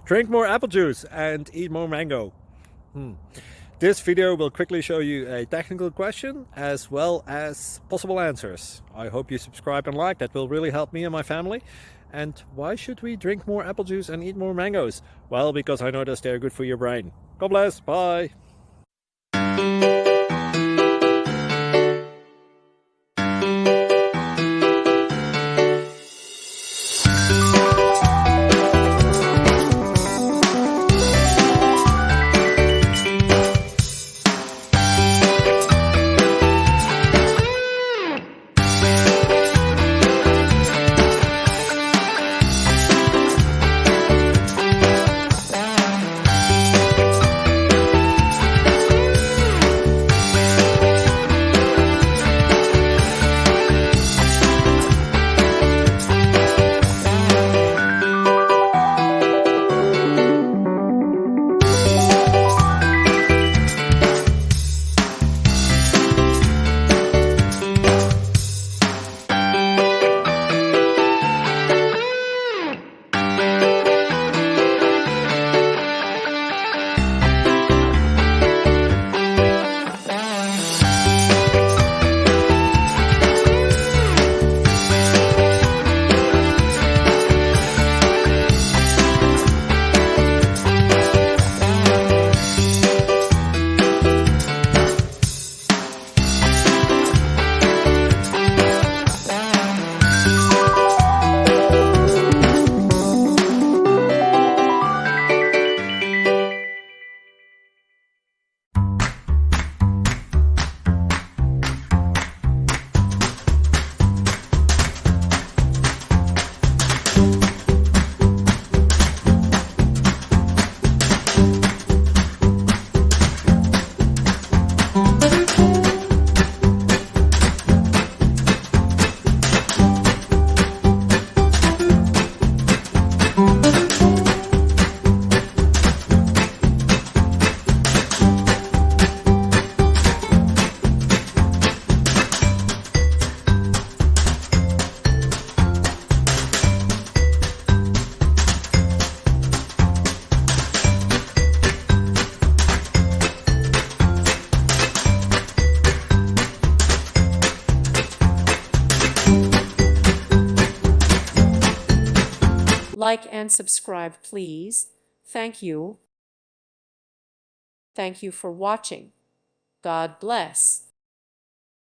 Drink more apple juice and eat more mango. This video will quickly show you a technical question as well as possible answers. I hope you subscribe and like, that will really help me and my family. And why should we drink more apple juice and eat more mangoes? Well, because I noticed they're good for your brain. God bless, bye! Like and subscribe, please. Thank you. Thank you for watching. God bless.